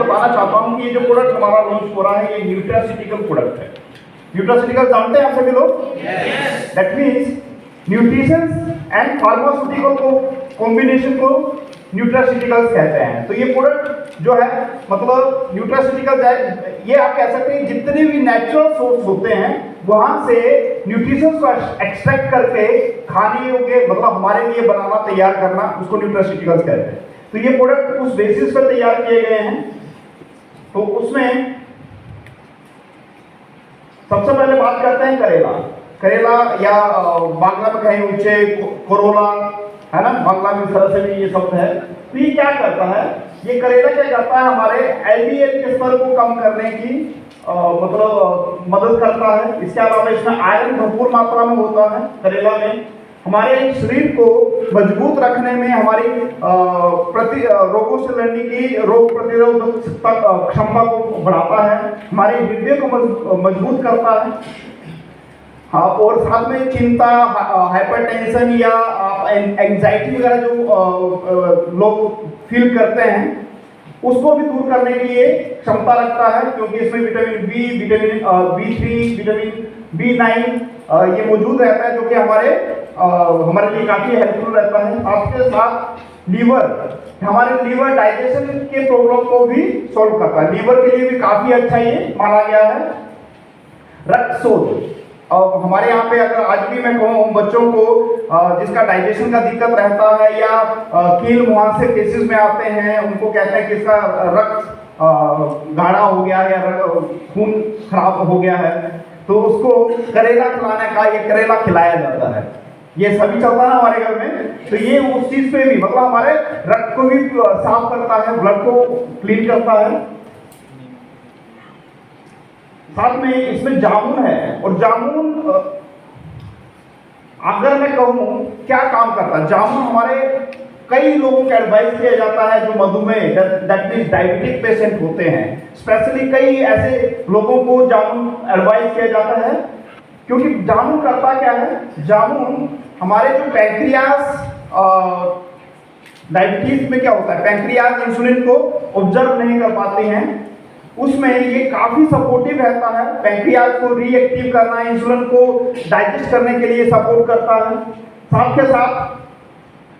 बताना चाहता हूँ कि ये जो प्रोडक्ट हमारा लॉन्च हो रहा है ये न्यूट्रास्यूटिकल प्रोडक्ट है। न्यूट्रास्यूटिकल जानते हैं आप सभी लोग? That means nutrition and pharmaceutical को कॉम्बिनेशन को न्यूट्रास्यूटिकल्स कहते हैं। तो ये प्रोडक्ट जो है मतलब न्यूट्रास्यूटिकल ये आप कह सकते हैं जितने भी नेचुरल सोर्स होते हैं वहां से न्यूट्रिशन को एक्सट्रैक्ट करके खाने योग्य मतलब हमारे लिए बनाना तैयार करना उसको न्यूट्रास्यूटिकल्स कहते हैं। तो ये प्रोडक्ट उस बेसिस पर तैयार किए गए हैं। तो उसमें सबसे पहले बात करते हैं करेला। करेला या बांग्ला में कहें उच्चे कोरोला है ना, बांग्ला में इस तरह से भी ये शब्द है। तो ये क्या करता है, ये करेला क्या करता है हमारे एलडीएल के स्तर को कम करने की मतलब मदद करता है। इसके अलावा इसमें आयरन भरपूर मात्रा में होता है करेला में। हमारे शरीर को मजबूत रखने में हमारी रोगों से लड़ने की रोग प्रतिरोधक क्षमता को बढ़ाता है, हमारे हृदय को मजबूत करता है। हाँ, और साथ में चिंता, हाइपरटेंशन या एंजाइटी वगैरह जो लोग फील करते हैं उसको भी दूर करने की ये क्षमता रखता है, क्योंकि इसमें vitamin B, vitamin B3, vitamin B9 ये मौजूद रहता है, जो कि हमारे लिए काफी हेल्पफुल रहता है। साथ के साथ हमारे लीवर डाइजेशन के प्रॉब्लम को भी सॉल्व करता है। लीवर के लिए भी काफी अच्छा ये माना गया है। रक्त शोध, और हमारे यहाँ पे अगर आज भी मैं कहूँ बच्चों को जिसका डाइजेशन का दिक्कत रहता है या कील मुहासे केसेस में आते हैं, उनको कहते हैं कि इसका रक्त गाढ़ा हो गया है या खून खराब हो गया है, तो उसको करेला खिलाने का ये करेला खिलाया जाता है। ये सभी चलता है हमारे घर में। तो ये उस चीज पे भी मतलब हमारे रक्त को भी साफ करता है, ब्लड को क्लीन करता है। साथ में इसमें जामुन है, और जामुन अगर मैं कहूं क्या काम करता है, जामुन हमारे कई लोगों को एडवाइस किया जाता है जो मधुमेह दैट मींस डायबिटिक पेशेंट होते हैं, स्पेशली कई ऐसे लोगों को जामुन एडवाइस किया जाता है, क्योंकि जामुन करता क्या है, जामुन हमारे जो पैंक्रियास डायबिटीज में क्या होता है, पैंक्रियास इंसुलिन को ऑब्जर्व नहीं कर पाते हैं, उसमें ये काफी सपोर्टिव रहता है। पैंक्रियास को रीएक्टिव करना, इंसुलिन को डाइजेस्ट करने के लिए सपोर्ट करता है। साथ के साथ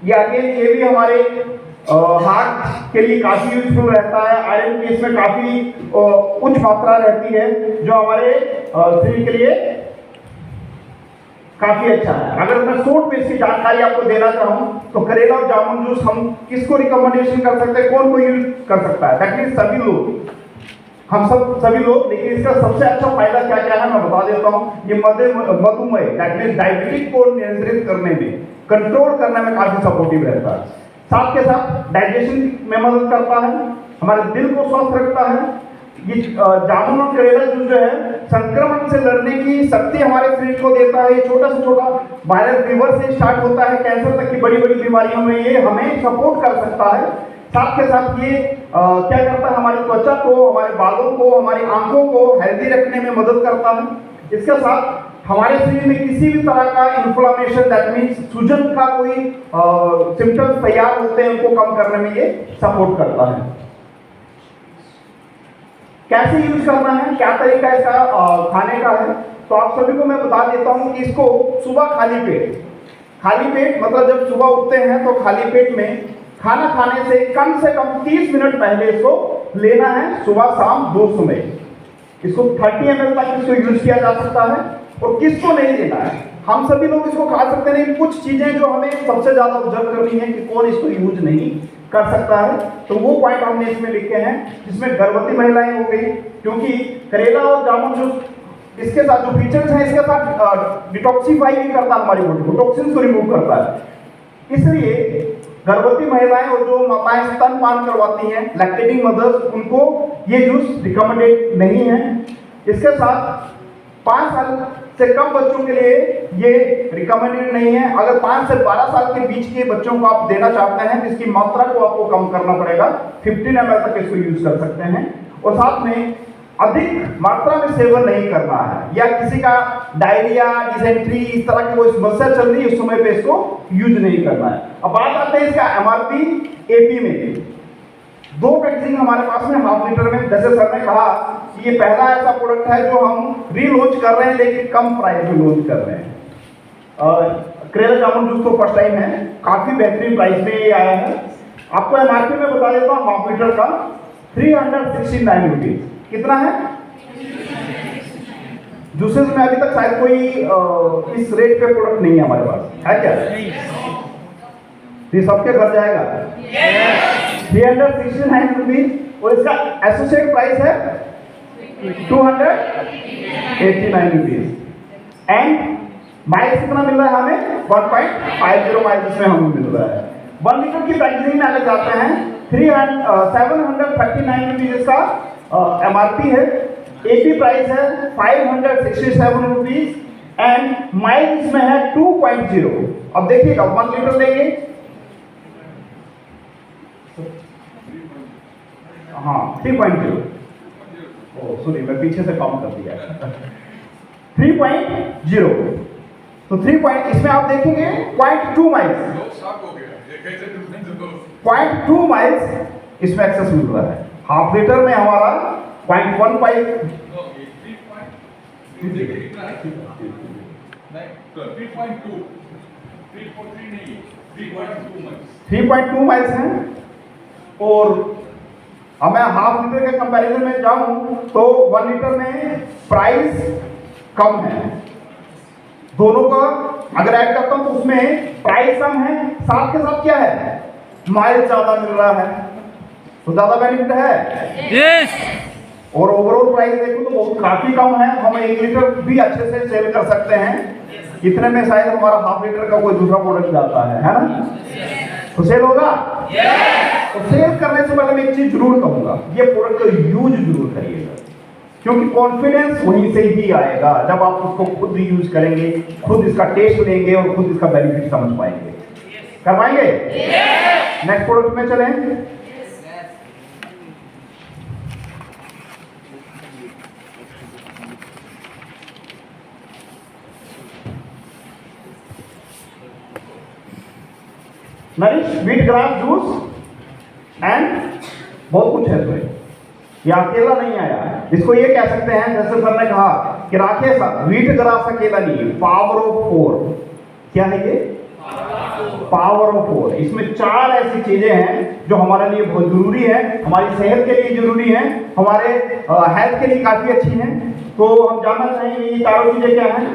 ये भी हमारे हार्ट के लिए काफी यूजफुल रहता है। आयरन की इसमें काफी उच्च मात्रा रहती है, जो हमारे शरीर के लिए काफी अच्छा है। अगर मैं शॉर्ट में इसकी जानकारी आपको देना चाहूं तो करेला और जामुन जूस हम किसको रिकमेंडेशन कर सकते हैं, कौन को यूज कर सकता है, दैट मींस सभी लोग, हम सभी लोग। लेकिन इसका सबसे अच्छा फायदा क्या क्या है मैं बता देता हूँ। ये मधुमेह दैट मींस डायबिटीज को नियंत्रित करने में, कंट्रोल करने में काफी सपोर्टिव रहता है। साथ के साथ डाइजेशन में मदद करता है, हमारे दिल को स्वस्थ रखता है। ये जामुन और करेला जूस जो है संक्रमण से लड़ने की शक्ति हमारे शरीर को देता है। ये छोटा से छोटा वायरल फीवर से स्टार्ट होता है, कैंसर तक की बड़ी बड़ी बीमारियों में ये हमें सपोर्ट कर सकता है। साथ के साथ ये क्या करता है, हमारी त्वचा को, हमारे बालों को, हमारी आंखों को हेल्दी रखने में मदद करता है। इसके साथ हमारे शरीर में किसी भी तरह का इन्फ्लामेशन दैट मींस सूजन का कोई सिम्टम्स तैयार होते हैं उनको कम करने में ये सपोर्ट करता है। कैसे यूज करना है, क्या तरीका इसका खाने का है, तो आप सभी को मैं बता देता हूं कि इसको सुबह खाली पेट मतलब जब सुबह उठते हैं तो खाली पेट में खाना खाने से कम 30 मिनट पहले इसको लेना है, सुबह शाम 2 समय। इसको 30 ml तक इसको यूज किया जा सकता है। और किसको नहीं लेना है, हम सभी लोग इसको खा सकते हैं, लेकिन कुछ चीजें जो हमें सबसे ज्यादा ऑब्जर्व करनी है कि कौन इसको यूज नहीं कर सकता है, तो वो पॉइंट हमने इसमें लिखे हैं, जिसमें गर्भवती महिलाएं हो गई, क्योंकि करेला और जामुन जूस इसके साथ जो फीचर्स हैं इसके साथ डिटॉक्सिफाई भी करता है, हमारी बॉडी को टॉक्सिन्स को रिमूव करता है। इसलिए गर्भवती महिलाएं और जो माताएं स्तनपान करवाती हैं, लैक्टेटिंग मदर्स, उनको ये जूस रिकमेंडेड नहीं है। इसके साथ 5 साल से कम बच्चों के लिए ये रिकमेंडेड नहीं है। अगर 5 से 12 साल के बीच के बच्चों को आप देना चाहते हैं, इसकी मात्रा को आपको कम करना पड़ेगा, 15 ml तक इसको यूज कर सकते हैं। और साथ में अधिक मात्रा में सेवन नहीं करना है, या किसी का डायरिया, डिसेंट्री इस तरह की कोई समस्या चल रही है उस समय पे इसको यूज नहीं करना है। अब बात आते हैं इसका एमआरपी एपी में। दो पैकेजिंग हमारे पास में हाफ लीटर में, जैसे सर ने कहा कि ये पहला ऐसा प्रोडक्ट है जो हम रीलॉन्च कर रहे हैं लेकिन कम प्राइस में लॉन्च कर रहे हैं। करेला जामुन जूस तो फर्स्ट टाइम है, काफी बेहतरीन प्राइस में ये आया है। आपको एमआरपी में बता देता हूँ हाफ लीटर का 369 रुपीज। कितना है? जूसेस में अभी तक शायद कोई इस रेट पे प्रोडक्ट नहीं है हमारे पास, है क्या? ये सबके घर जाएगा 369 रुपीज और इसका एसोसिएट प्राइस है 289 रुपीज एंड माइल्स कितना मिल रहा है हमें? 1.50 माइल्स में हमें मिल रहा है। 1 लीटर की पैकेजिंग में अगर जाते हैं 739 रुपीज इसका एमआरपी है, एपी प्राइस है 567 रुपीज एंड माइल इसमें है 2.0। अब देखिएगा 1 लीटर लेंगे, हाँ 3.0, सॉरी मैं पीछे से काउंट कर दिया 3.0। तो 3 पॉइंट इसमें आप देखेंगे 0.2 माइल्स, 0.2 माइल्स इसमें एक्सेस मिल रहा है। हाफ लीटर में हमारा 0.15 3.2 माइल्स हैं। और अब मैं हाफ लीटर के कंपैरिजन में जाऊं तो 1 लीटर में प्राइस कम है, दोनों का अगर ऐड करता हूं तो उसमें प्राइस कम है, साथ के साथ क्या है? माइल ज्यादा मिल रहा है, तो ज्यादा बेनिफिट है। यस। और ओवरऑल प्राइस देखो तो बहुत काफी कम है, हम 1 लीटर भी अच्छे से सेल कर सकते हैं। इतने में शायद हमारा हाफ लीटर का कोई दूसरा प्रोडक्ट जाता है ना? तो सेल होगा। तो सेल करने से पहले मैं एक चीज जरूर कहूंगा, ये प्रोडक्ट को यूज जरूर करिएगा, क्योंकि कॉन्फिडेंस वहीं से ही आएगा जब आप उसको खुद यूज करेंगे, खुद इसका टेस्ट लेंगे और खुद इसका बेनिफिट समझ पाएंगे। कर पाएंगे? नेक्स्ट प्रोडक्ट में चलें। Nourish wheat grass juice and बहुत कुछ है इसमें, ये अकेला नहीं आया। इसको ये कह सकते हैं जैसे सर ने कहा कि राकेश व्हीट ग्रास अकेला नहीं है, पावर ऑफ 4। क्या है ये? Power of 4। इसमें 4 ऐसी चीजें हैं जो हमारे लिए बहुत जरूरी है, हमारी सेहत के लिए जरूरी है, हमारे हेल्थ के लिए काफी अच्छी हैं। तो हम जानना चाहेंगे ये चारों चीजें क्या हैं।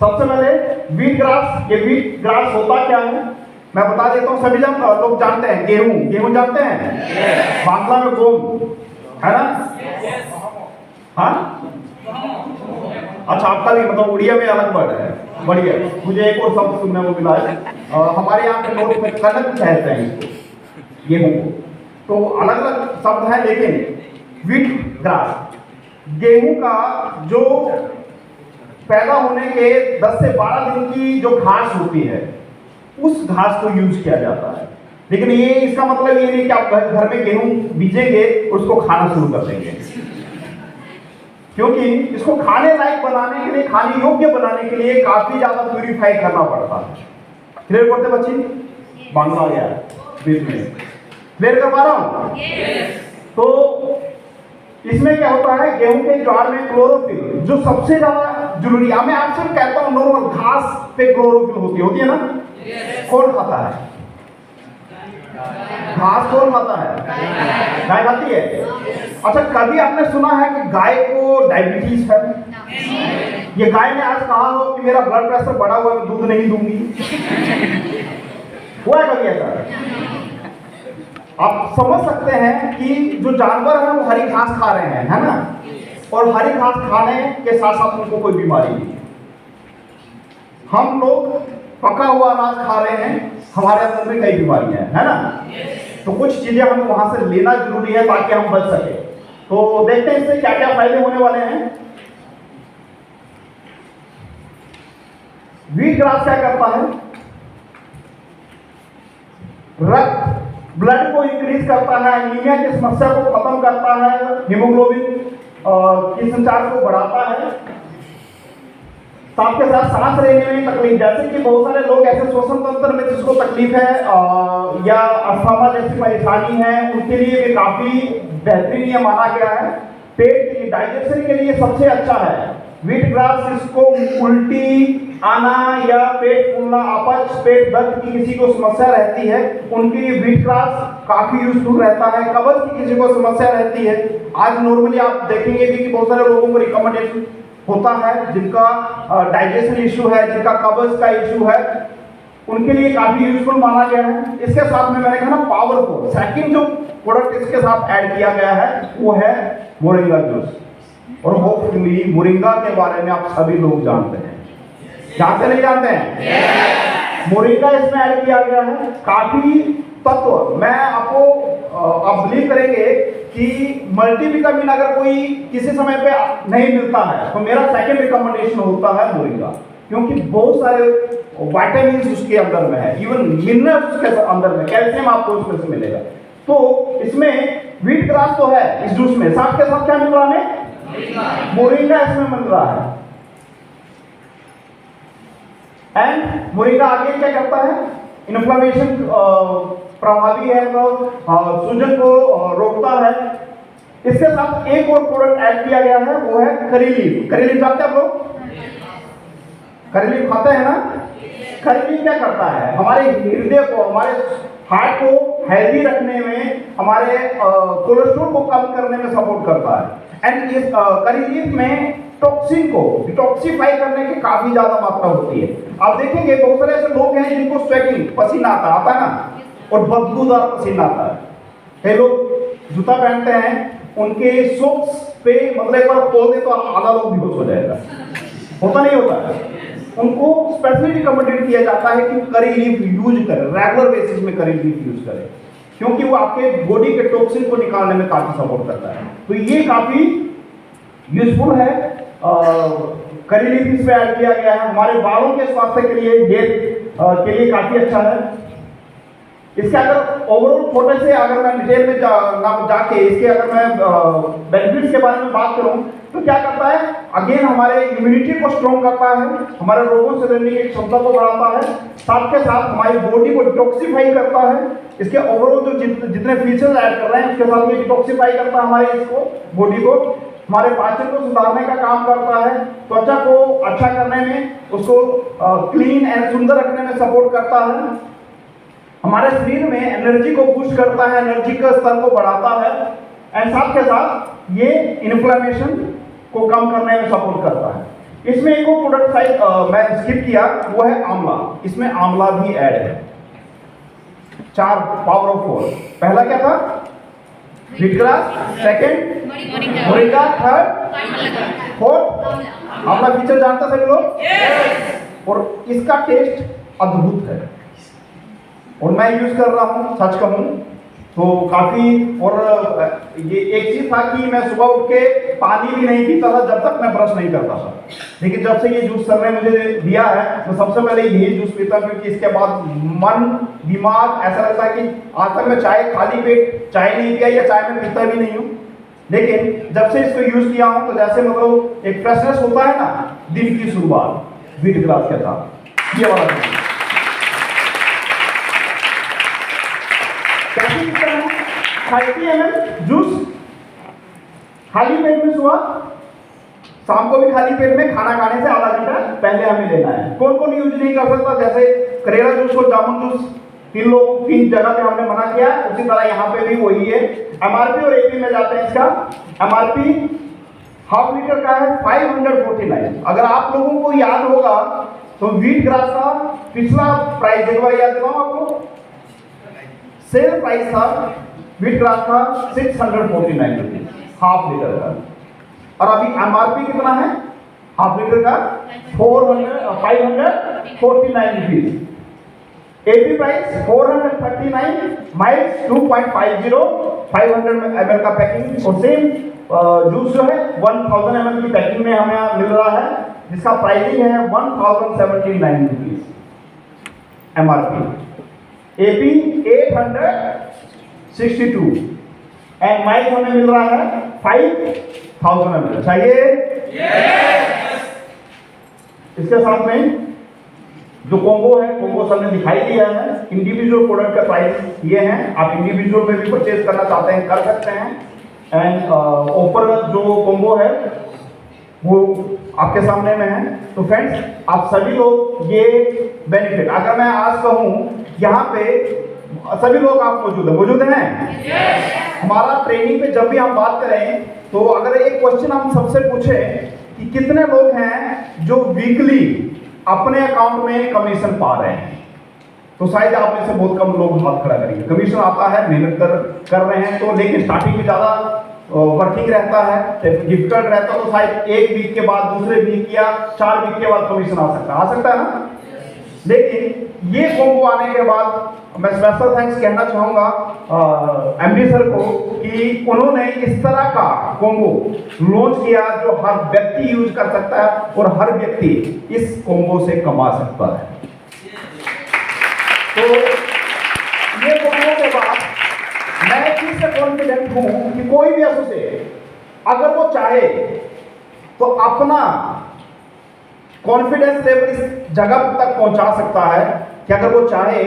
सबसे पहले व्हीट ग्रास। ये व्हीट ग्रास होता क्या है मैं बता देता हूँ। सभी लोग जानते हैं गेहूं, गेहूं जानते हैं? बांग्ला में गोम है ना? हाँ अच्छा, आपका भी मतलब उड़िया में अलग वर्ड है, बढ़िया। मुझे एक और शब्द सुनने को मिला है, हमारे यहाँ पे लोग कनक कहते हैं इसको, गेहूं को। तो अलग अलग शब्द है, लेकिन व्हीट ग्रास गेहूं का जो पैदा होने के 10 से 12 दिन की जो घास होती है उस घास को यूज किया जाता है। लेकिन ये इसका मतलब ये नहीं कि आप घर में गेहूं बीजेंगे और उसको खाना शुरू कर देंगे, क्योंकि इसको खाने लायक बनाने के लिए, खाने योग्य बनाने के लिए काफी ज्यादा प्यूरिफाई करना पड़ता है। क्लियर करते बच्चे? बांग्ला आ गया बीच में, क्लियर कर पा रहा हूं? तो इसमें क्या होता है, गेहूं के ज्वार में क्लोरोफिल जो सबसे ज्यादा जरूरी है। मैं आपसे कहता हूं नॉर्मल घास पे क्लोरोफिल होती है ना? कौन खाता है घास? कौन खाता है? गाय खाती है। अच्छा, कभी आपने सुना है कि गाय को डायबिटीज है? ये गाय ने आज कहा हो कि मेरा ब्लड प्रेशर बढ़ा हुआ है, दूध नहीं दूंगी? हुआ है कभी ऐसा? आप समझ सकते हैं कि जो जानवर हैं वो हरी घास खा रहे हैं, है ना? और हरी घास खाने के साथ साथ उनको कोई बीमारी नहीं। हम लोग पका हुआ अनाज खा रहे हैं, हमारे अंदर में कई बीमारियां हैं, है ना? तो कुछ चीजें हमें वहां से लेना जरूरी है ताकि हम बच सके। तो देखते हैं इससे क्या क्या फायदे होने वाले हैं। व्हीट ग्रास क्या करता है? रक्त ब्लड को इंक्रीज करता है, एनीमिया की समस्या को खत्म करता है, हीमोग्लोबिन की संचार को बढ़ाता है, साथ के साथ सांस लेने में तकलीफ, जैसे कि बहुत सारे लोग ऐसे श्वसन तंत्र में जिसको तकलीफ है या अस्थमा जैसी परेशानी है, उनके लिए भी काफी बेहतरीन ये माना गया है। पेट के लिए, डाइजेशन के लिए सबसे अच्छा है व्हीट ग्रास। इसको उल्टी आना या पेट फूलना, अपच, पेट दर्द की किसी को समस्या रहती है, उनके लिए व्हीट ग्रास काफी यूजफुल रहता है। कब्ज की किसी को समस्या रहती है, आज नॉर्मली आप देखेंगे भी कि बहुत सारे लोगों को रिकमेंडेशन होता है जिनका डाइजेशन इशू है, जिनका कब्ज का इशू है, उनके लिए काफी यूजफुल माना गया है। इसके साथ में मैंने कहा ना पावरफुल, सेकंड जो प्रोडक्ट इसके साथ ऐड किया गया है वो है मोरिंगा जूस। और होपफुली मोरिंगा के बारे में आप सभी लोग जानते हैं, जानते नहीं जानते हैं? मोरिंगा इसमें ऐड किया गया है, काफी तत्व। मैं आपको आप बिलीव करेंगे कि मल्टीविटामिन अगर कोई किसी समय पे नहीं मिलता है तो मेरा सेकंड रिकमेंडेशन होता है मोरिंगा, क्योंकि बहुत सारे विटामिन उसके अंदर में है, इवन मिनरल्स उसके अंदर में, कैल्शियम आपको उसमें से मिलेगा। तो इसमें व्हीट ग्रास तो है इस जूस में, साथ के साथ क्या मिल रहा है? मोरिंगा इसमें मिल रहा है। एंड मोरिंगा आगे क्या करता है? इन्फ्लेमेशन प्रभावी है, तो सूजन को रोकता है। इसके साथ एक और प्रोडक्ट ऐड किया गया है, वो है करी लीफ। करी लीफ जानते हैं आप लोग? करी लीफ खाते हैं ना? करी लीफ क्या करता है? हमारे हृदय को, हमारे हार्ट को हेल्दी रखने में, हमारे कोलेस्ट्रॉल को कम करने में सपोर्ट करता है। एंड इस करी लीफ में टॉक्सिन को डिटॉक्सिफाई करने की काफी ज्यादा मात्रा होती है। आप देखेंगे बहुत सारे ऐसे लोग हैं जिनको स्वेटिंग, पसीना आता है ना, और बदबूदार पसीना आता है। कई लोग जूता पहनते हैं, उनके सॉक्स पे मतलब एक बार खोल दे तो आधा लोग बेहोश हो जाएगा, होता नहीं होता है? उनको स्पेशली रिकमेंडेड किया जाता है कि करी लीफ यूज करें, रेगुलर बेसिस में करी लीफ यूज करें, क्योंकि वो आपके बॉडी के टॉक्सिन को निकालने में काफी सपोर्ट करता है। तो ये काफी यूजफुल है। करी लीफ इसमें ऐड किया गया है, हमारे बालों के स्वास्थ्य के लिए, हेयर के लिए काफी अच्छा है। इसके अगर ओवरऑल छोटे से अगर मैं डिटेल में जाके इसके अगर मैं बेनिफिट्स के बारे में बात करूं तो क्या करता है? अगेन हमारे इम्यूनिटी को स्ट्रॉन्ग करता है, हमारे रोगों से लड़ने की क्षमता को बढ़ाता है, साथ के साथ हमारी बॉडी को डिटॉक्सिफाई करता है। इसके ओवरऑल जो जितने फीचर्स ऐड कर रहे हैं उसके साथ ये डिटॉक्सिफाई करता है हमारे इसको बॉडी को, हमारे पाचन को सुधारने का काम करता है, त्वचा को अच्छा करने में, उसको क्लीन एंड सुंदर रखने में सपोर्ट करता है, हमारे शरीर में एनर्जी को बूस्ट करता है, एनर्जी का स्तर को बढ़ाता है, एंड साथ के साथ ये इन्फ्लेमेशन को कम करने में सपोर्ट करता है। इसमें एक और प्रोडक्ट साइड मैं स्किप किया, वो है आंवला। इसमें आंवला भी ऐड है। 4 पावर ऑफ 4। पहला क्या था? Wheat grass, second moringa, third, fourth आंवला। फीचर जानते सभी लोग? और इसका टेस्ट अद्भुत है और मैं यूज कर रहा हूँ, सच कहूँ तो काफी। और ये एक चीज था कि मैं सुबह उठ के पानी भी नहीं पीता था जब तक मैं ब्रश नहीं करता था, लेकिन जब से ये जूस सर ने मुझे दिया है तो सबसे पहले यही जूस पीता, क्योंकि इसके बाद मन, दिमाग ऐसा लगता है कि आज तक मैं चाय खाली पेट चाय नहीं पिया या चाय में पीता भी नहीं हूँ, लेकिन जब से इसको यूज किया हूँ तो जैसे मतलब एक फ्रेशनेस होता है ना दिन की शुरुआत व्हीट ग्रास के साथ, ये वाला चीज। 30 ml जूस खाली पेट में सुबह, शाम को भी खाली पेट में, खाना खाने से आधा घंटा पहले हमें लेना है। कौन कौन यूज नहीं कर सकता? जैसे करेला जूस और जामुन जूस 3 जगह पे हमने मना किया, उसी तरह यहाँ पे भी वही है। एमआरपी और एपी में जाते हैं। इसका एमआरपी ½ लीटर का है 549। अगर आप लोगों को याद होगा तो व्हीट ग्रास का पिछला प्राइस एक बार याद दिलाऊं आपको, सेल प्राइस था व्हीट ग्रास का 649 रुपीज ½ लीटर का, और अभी एमआरपी कितना है ½ लीटर का? 549 rupees. AP price 439, miles 2.50, 500 ml का पैकिंग। और सेम जूस जो है 1000 ml की पैकिंग में हमें मिल रहा है, जिसका प्राइसिंग है 1079 rupees MRP. AP 862 and mile हमें मिल रहा है 5000 ml। चाहिए? इसके साथ में जो कॉम्बो है, कॉम्बो सर ने दिखाई दिया है। इंडिविजुअल प्रोडक्ट का प्राइस ये है, आप इंडिविजुअल में भी परचेज करना चाहते हैं कर सकते हैं। एंड ऑफर जो कॉम्बो है वो आपके सामने में है। तो फ्रेंड्स, आप सभी लोग ये बेनिफिट, अगर मैं आज कहूँ यहाँ पे सभी लोग आप मौजूद हैं। हमारा ट्रेनिंग पे जब भी हम बात करें तो अगर एक क्वेश्चन हम सबसे पूछें कि कितने लोग हैं जो वीकली अपने अकाउंट में कमीशन पा रहे हैं, तो शायद आप में से बहुत कम लोग हाथ खड़ा करेंगे। कमीशन आता है, मेहनत कर रहे हैं तो, लेकिन स्टार्टिंग में ज़्यादा वर्किंग रहता है, डिफिकल्ट रहता है, तो शायद एक वीक के बाद, दूसरे वीक या 4 वीक के बाद कमीशन आ सकता है ना। लेकिन ये कॉम्बो आने के बाद मैं स्पेशल थैंक्स कहना चाहूँगा एमडी सर को कि उन्होंने इस तरह का कॉम्बो लॉन्च किया जो हर व्यक्ति यूज कर सकता है और हर व्यक्ति इस कॉम्बो से कमा सकता है। तो ये कॉम्बो के बाद मैं किससे कॉन्फिडेंट हूं कि कोई भी एसोसिएट अगर वो चाहे तो अपना कॉन्फिडेंस लेवल इस जगह तक पहुंचा सकता है कि अगर वो चाहे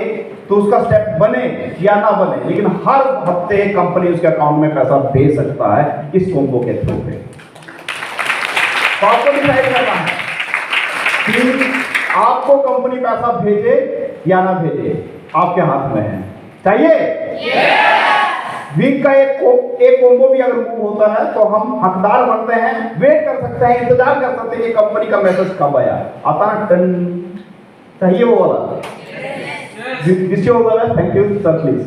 तो उसका स्टेप बने या ना बने, लेकिन हर हफ्ते कंपनी उसके अकाउंट में पैसा भेज सकता है इस कॉम्बो के थ्रू पे। तो आपको डिसाइड करना है कि आपको कंपनी पैसा भेजे या ना भेजे, आपके हाथ में है। चाहिए वीक का एक कॉम्बो भी अगर मूव होता है तो हम हकदार बनते हैं, वेट कर सकते हैं, इंतजार कर सकते हैं कि कंपनी का मैसेज कब आया। आता ना टन, चाहिए वो वाला। Wish you all the best. Thank you sir, please.